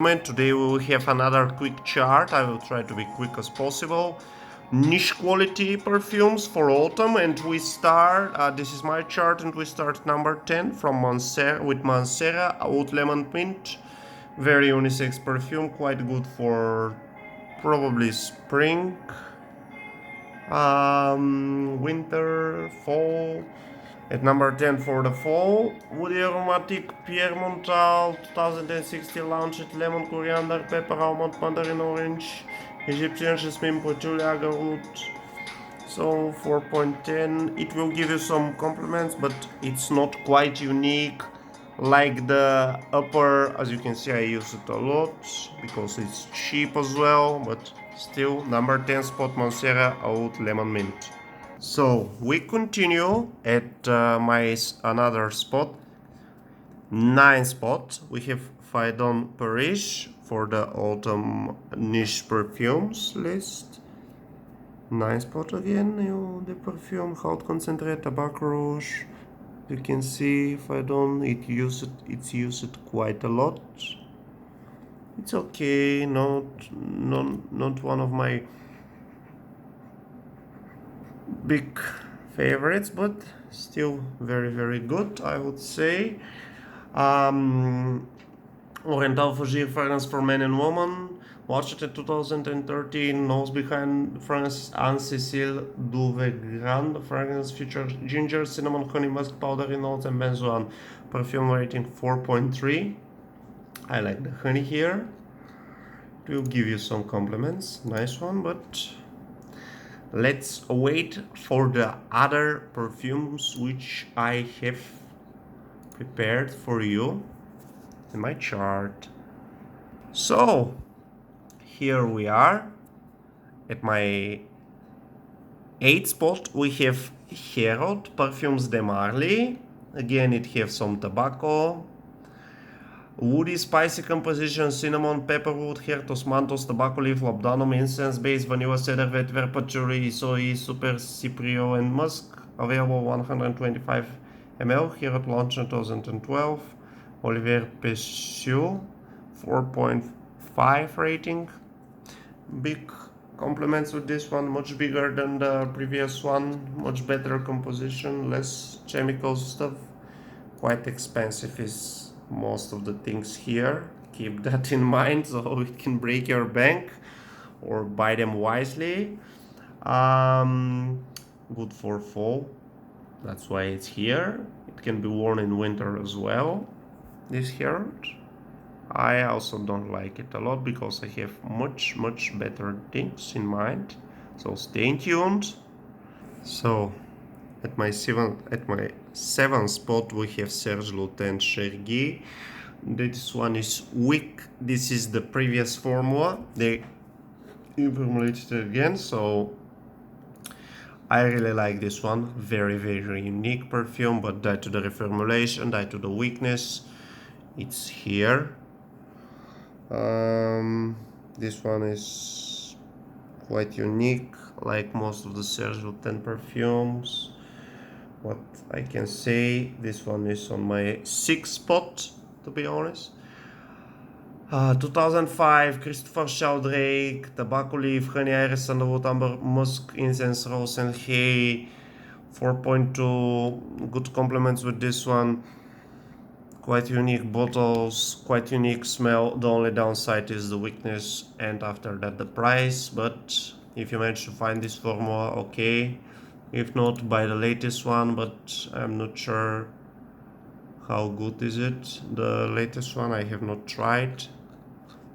Today we will have another quick chart. I will try to be quick as possible. Niche quality perfumes for autumn, and we start. This is my chart, and we start number 10 from Mancera with Mancera Oud Lemon Mint. Very unisex perfume, quite good for probably spring, winter, fall. At number 10 for the fall, Woody Aromatic Pierre Montal 2016 launched lemon, coriander, pepper, almond, mandarin orange, Egyptian jasmine, patchouli, agarwood. So 4.10, it will give you some compliments, but it's not quite unique like the upper. As you can see, I use it a lot because it's cheap as well, but still number 10 spot Mancera Oud Lemon Mint. So we continue at my another spot, 9 spot. We have Phaidon Paris for the autumn niche perfumes list. 9 spot again, the perfume, Haute Concentrate, Tabac Rouge. You can see Phaidon, it's used quite a lot. It's okay, not one of my big favorites, but still very good, I would say. Oriental Fougere fragrance for men and women. Watched it in 2013. Nose behind fragrance Anne Cécile Duvegran. The fragrance features ginger, cinnamon, honey, musk powder notes, and benzoin. Perfume rating 4.3. I like the honey here. It will give you some compliments. Nice one, but let's wait for the other perfumes which I have prepared for you in my chart. So here we are at my 8th spot. We have Herod Perfumes de Marly. Again, it has some tobacco, woody, spicy composition, cinnamon, pepperwood, Hertos, Mantos, tobacco leaf, labdanum, incense base, vanilla, cedar, vetiver, patchouli, soy, super cyprio, and musk. Available 125 ml. Herod launched in 2012. Olivier Pessieux, 4.5 rating. Big compliments with this one, much bigger than the previous one, much better composition, less chemical stuff. Quite expensive is most of the things here. Keep that in mind, so it can break your bank, or buy them wisely. Good for fall, that's why it's here. It can be worn in winter as well, this Herod. I also don't like it a lot because I have much better things in mind, so stay tuned. So at my seventh spot we have Serge Lutens Chergui. This one is weak. This is the previous formula. They reformulated it again, so I really like this one. Very unique perfume, but due to the reformulation, due to the weakness, it's here. This one is quite unique, like most of the Serge Lutens perfumes. What I can say, this one is on my 6th spot, to be honest. 2005, Christopher Sheldrake, Tobacco Leaf, Honey, Iris, Sandalwood, Amber, Musk, Incense, Rose, and Hay. 4.2, good compliments with this one. Quite unique bottles, quite unique smell. The only downside is the weakness, and after that the price. But if you manage to find this formula, okay. If not, buy the latest one, but I'm not sure how good is it. The latest one I have not tried.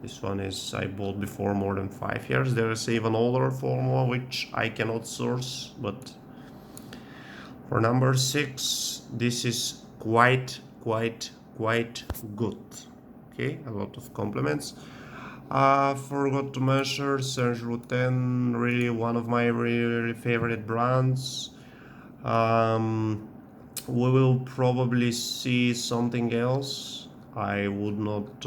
This one is I bought before more than 5 years. There is even older formula which I cannot source, but for number 6, this is quite good. Okay, a lot of compliments. Forgot to mention Serge Lutens, really one of my really favorite brands. We will probably see something else. I would not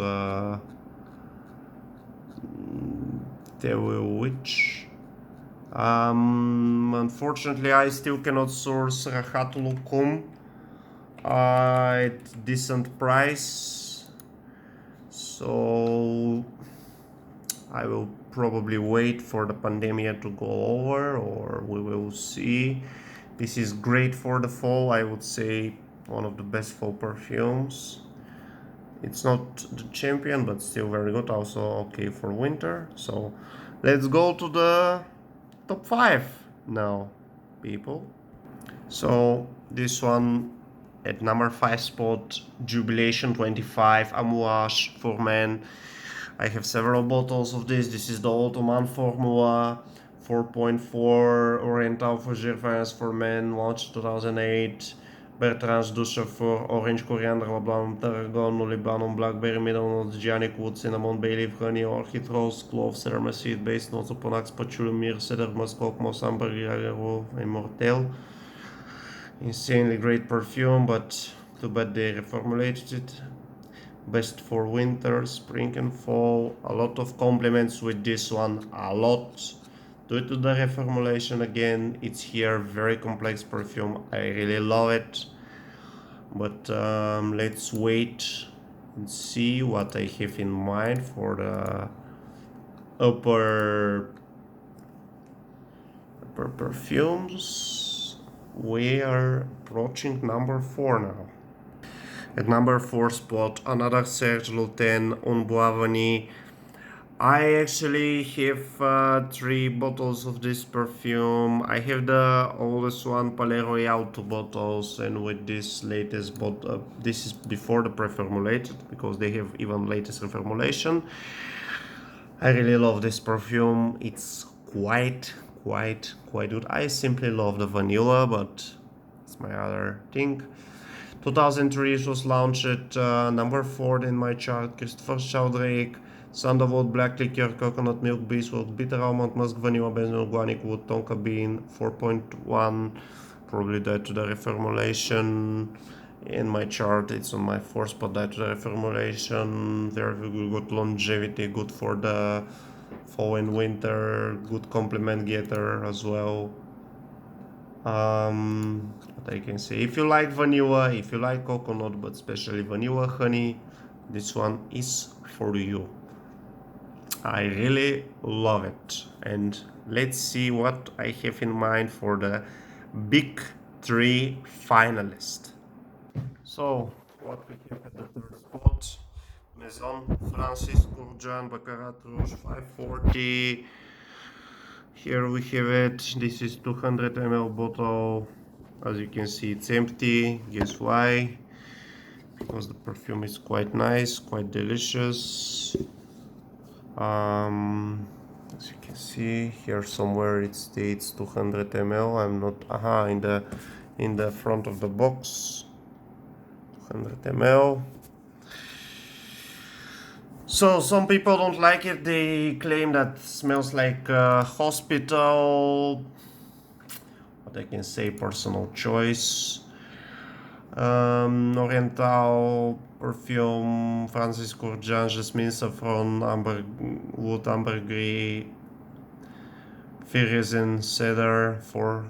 tell you which. Unfortunately, I still cannot source Rahatul Kum at decent price. So So I will probably wait for the pandemic to go over, or we will see. This is great for the fall. I would say one of the best fall perfumes. It's not the champion, but still very good. Also okay for winter. So let's go to the top 5 now, people. So this one at number 5 spot, Jubilation 25 Amouage for men. I have several bottles of this. This is the Ottoman Formula 4.4 Oriental Fougère Finance for Men, launched 2008. Bertrand's Douche for Orange Coriander, LeBlanc, Tarragon, Lebanon, Blackberry, Middle Notes, Giannic Wood, Cinnamon, Bay Leaf, Honey, Orchid Rose, Clove, Cerama Seed, Base Notes, Oponax, Patchouli, Myrrh, Cedar, Musk, Moss, Amber, Guerrero, and Mortel. Insanely great perfume, but too bad they reformulated it. Best for winter, spring and fall. A lot of compliments with this one, a lot. Due to the reformulation again, it's here, very complex perfume. I really love it. But let's wait and see what I have in mind for the upper perfumes. We are approaching number 4 now. At number 4 spot, another Serge Lutens Un Bois Vanille. I actually have 3 bottles of this perfume. I have the oldest one, Palais Royal, 2 bottles, and with this latest bottle, this is before the pre-formulated, because they have even latest reformulation. I really love this perfume. It's quite good. I simply love the vanilla, but it's my other thing. 2003 it was launched, number 4 in my chart. Christopher Sheldrake, Sandalwood, Black Liquor, Coconut Milk, Beeswax, Bitter Almond, Musk, Vanilla, Benzoyl, Guanic Wood, Tonka Bean, 4.1. Probably due to the reformulation. In my chart, it's on my 4th spot due to the reformulation. Very good longevity, good for the fall and winter, good compliment getter as well. What I can say, if you like vanilla, if you like coconut, but especially vanilla honey, this one is for you. I really love it. And let's see what I have in mind for the big 3 finalists. So what we have at the 3rd spot: Maison Francis Kurkdjian Baccarat Rouge 540. Here we have it. This is 200 ml bottle. As you can see, it's empty. Guess why? Because the perfume is quite nice, quite delicious. As you can see here, somewhere it states 200 ml. I'm not in the front of the box. 200 ml. So some people don't like it. They claim that it smells like a hospital. What I can say, personal choice. Oriental perfume, Francis Kurkdjian, Jasmine Saffron, Amber Wood, Ambergris, Firisin, Cedar for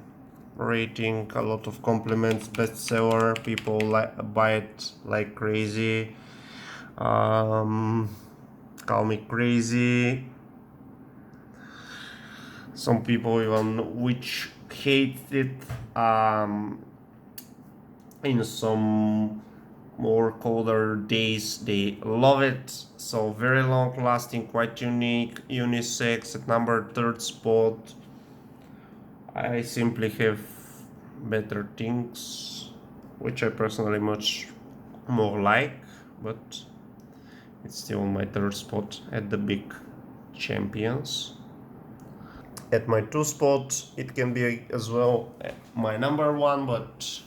rating. A lot of compliments, bestseller. People buy it like crazy. Call me crazy. Some people even which hate it. In some more colder days they love it. So very long lasting, quite unique, unisex. At number 3rd spot, I simply have better things, which I personally much more like, but it's still on my 3rd spot at the big champions. At my 2 spot, it can be as well my number 1, but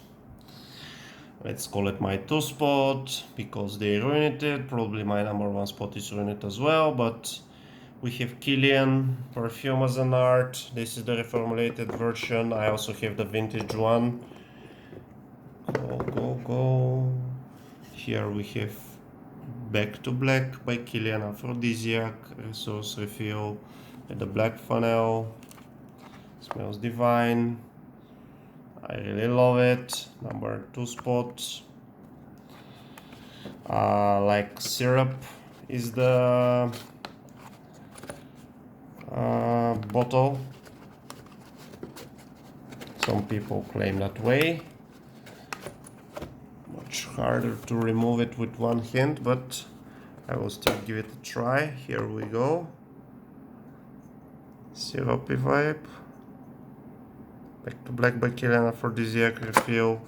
let's call it my 2 spot because they ruined it. Probably my number 1 spot is ruined as well, but we have Kilian perfume as an art. This is the reformulated version. I also have the vintage one. Go. Here we have Back to Black by Kilian, aphrodisiac, resource refill, and the black funnel. Smells divine. I really love it. Number 2 spot. Like syrup. is the bottle. Some people claim that way. Much harder to remove it with one hand, but I will still give it a try. Here we go. Syrupy vibe. Back to Black by Kilian, aphrodisiac refill.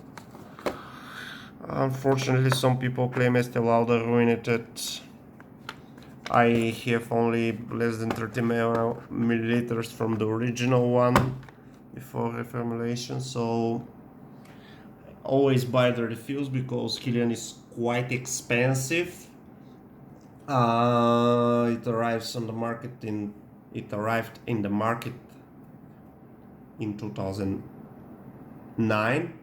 Unfortunately, some people claim Estee Lauder ruined it. I have only less than 30 milliliters from the original one before reformulation, so always buy the refills because Kilian is quite expensive. It arrived in the market in 2009.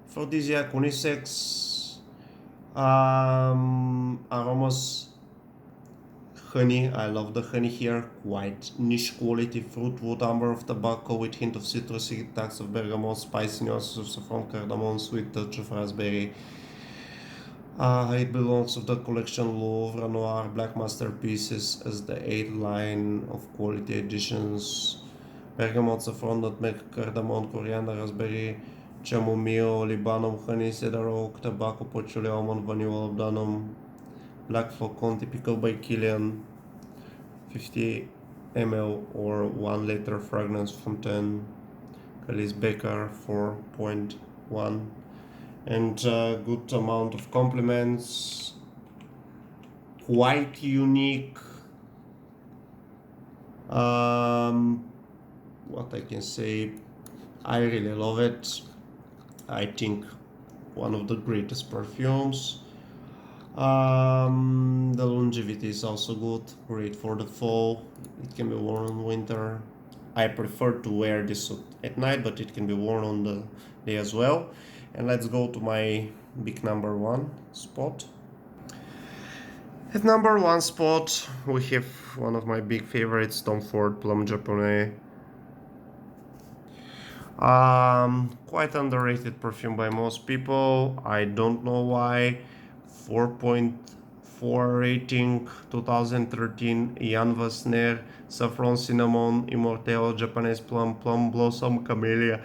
Aphrodisiac unisex, aromas, honey. I love the honey here. Quite niche quality fruit, wood, amber of tobacco with hint of citrusy, touch of bergamot, spicy nuances of saffron, cardamom, sweet touch of raspberry. It belongs to the collection Louvre Noir Black Masterpieces as the 8th line of quality editions. Bergamot, saffron, nutmeg, cardamom, coriander, raspberry, chamomile, libanum, honey, cedar oak, tobacco, patchouli, almond, vanilla, labdanum, black flacon, typical by Kilian, 50 ml or 1 liter fragrance fontaine, Calice Becker 4.1, and a good amount of compliments. Quite unique. What I can say, I really love it. I think one of the greatest perfumes. The longevity is also good, great for the fall. It can be worn in winter. I prefer to wear this at night, but it can be worn on the day as well. And let's go to my big number one spot. At number one spot, we have one of my big favorites, Tom Ford Plum Japonais. Quite underrated perfume by most people. I don't know why. 4.4 rating, 2013, Jan Vasner, Saffron Cinnamon, Immortelle, Japanese Plum, Plum Blossom, Camellia,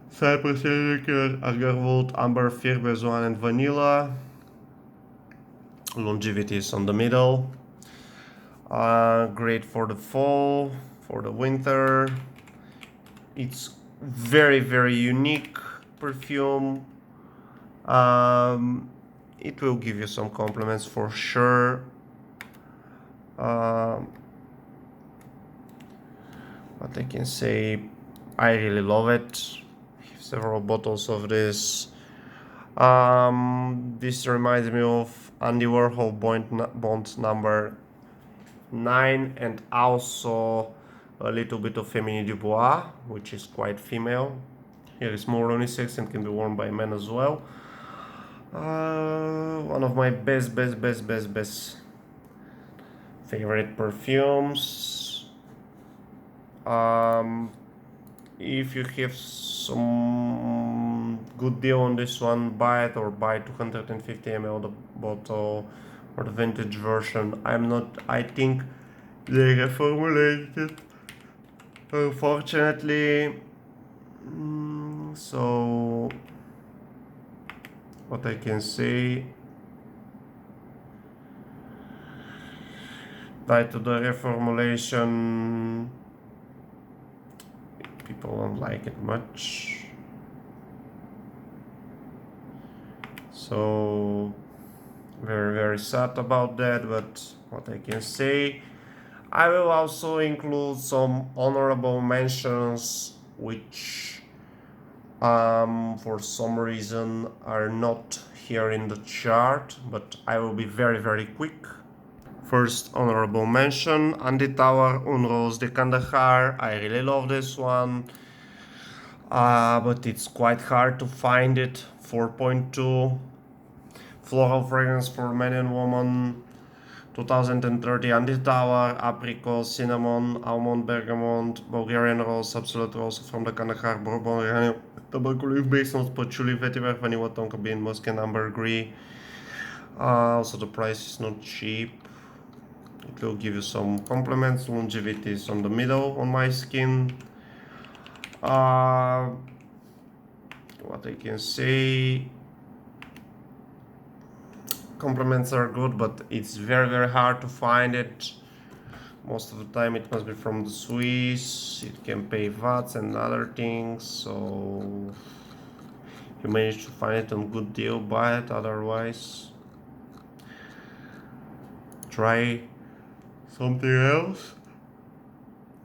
Cypress Liqueur, Agarwood, Amber, Fir Bezoin, and Vanilla. Longevity is on the middle. Great for the fall, for the winter. It's very, very unique perfume. It will give you some compliments for sure. What I can say, I really love it. I have several bottles of this. This reminds me of Andy Warhol Bond number 9, and also a little bit of Féminine Dubois, which is quite female. Here is more unisex and can be worn by men as well. One of my best favorite perfumes. If you have some good deal on this one, buy it, or buy 250 ml the bottle or the vintage version. I think they reformulated, unfortunately. So what I can say, tied to the reformulation, people don't like it much. So very sad about that, but what I can say, I will also include some honorable mentions which for some reason are not here in the chart, but I will be very quick. First honorable mention, Andy Tower Un Rose de Kandahar. I really love this one, but it's quite hard to find it. 4.2. Floral fragrance for men and women, 2030, Andy Tower, apricot, cinnamon, almond, bergamot, Bulgarian rose, absolute rose from the Kandahar, bourbon, tobacco leaf based on patchouli, vetiver, vanilla, tonka bean, musk, and ambergris. Also the price is not cheap. It will give you some compliments. Longevity is on the middle on my skin. What I can say, compliments are good, but it's very hard to find it. Most of the time it must be from the Swiss. It can pay VAT and other things, so if you manage to find it on good deal, buy it. Otherwise, try something else.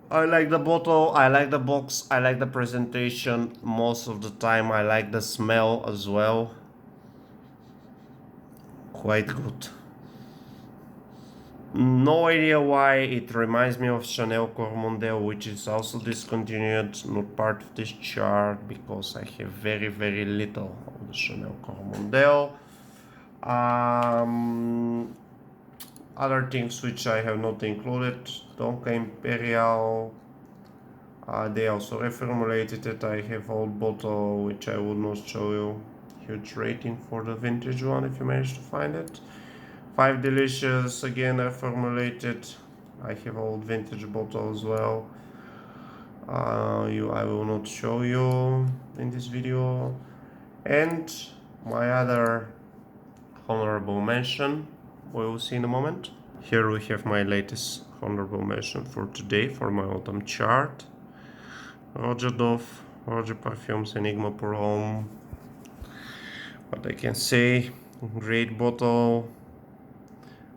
I like the bottle, I like the box, I like the presentation. Most of the time I like the smell as well. Quite good. No idea why it reminds me of Chanel Coromandel, which is also discontinued, not part of this chart, because I have very little of the Chanel Coromandel. Other things which I have not included, Donka Imperial, they also reformulated it. I have old bottle which I would not show you. Huge rating for the vintage one if you manage to find it. Five Delicious, again reformulated. I have old vintage bottle as well. I will not show you in this video. And my other honorable mention, we will see in a moment. Here we have my latest honorable mention for today for my autumn chart. Roger Dove, Roger Parfums, Enigma Pour Homme. What I can say, great bottle.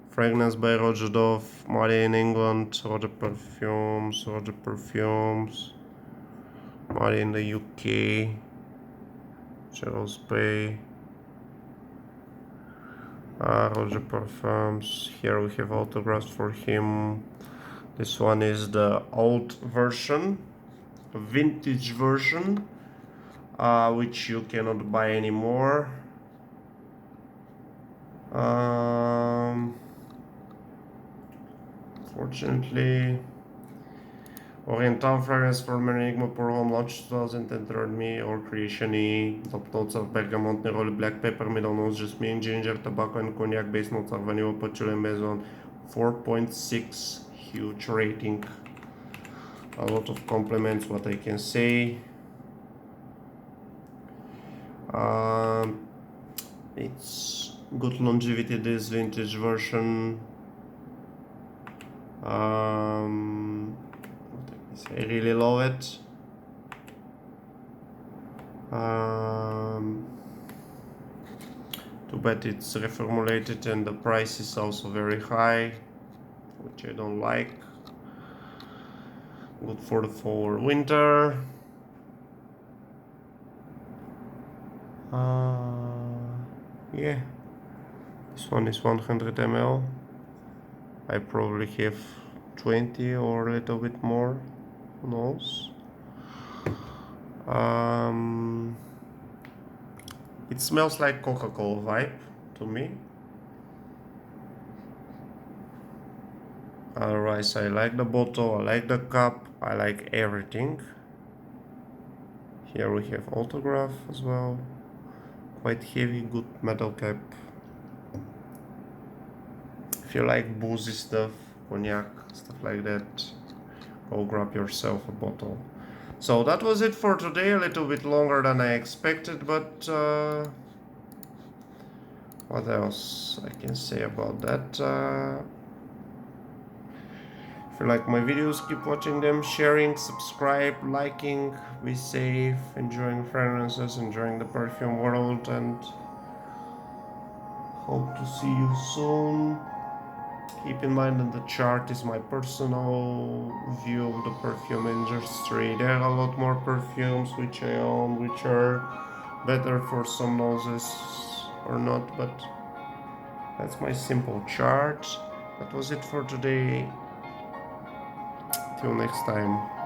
Fragrance by Roger Dove, made in England, Roger Perfumes, made in the UK, Charles Bay, Roger Parfums. Here we have autographs for him. This one is the old version, vintage version, which you cannot buy anymore. Fortunately, Oriental fragrance for Enigma Pour Homme launched 2003 me or Creation E. Top notes of bergamot, neroli, black pepper, middle notes, jasmine, ginger, tobacco, and cognac. Base notes are vanilla, patchouli, and maison. 4.6, huge rating. A lot of compliments, what I can say. It's good longevity, this vintage version. I really love it. Too bad it's reformulated and the price is also very high, which I don't like. Good for the fall or winter. Yeah, this one is 100 ml. I probably have 20 or a little bit more, who knows. It smells like Coca-Cola vibe to me. Otherwise, I like the bottle, I like the cup, I like everything. Here we have autograph as well. Quite heavy, good metal cap. If you like boozy stuff, cognac, stuff like that, go grab yourself a bottle. So that was it for today, a little bit longer than I expected, but what else I can say about that? If you like my videos, keep watching them, sharing, subscribe, liking, be safe, enjoying fragrances, enjoying the perfume world, and hope to see you soon. Keep in mind that the chart is my personal view of the perfume industry. There are a lot more perfumes which I own, which are better for some noses or not, but that's my simple chart. That was it for today. Till next time.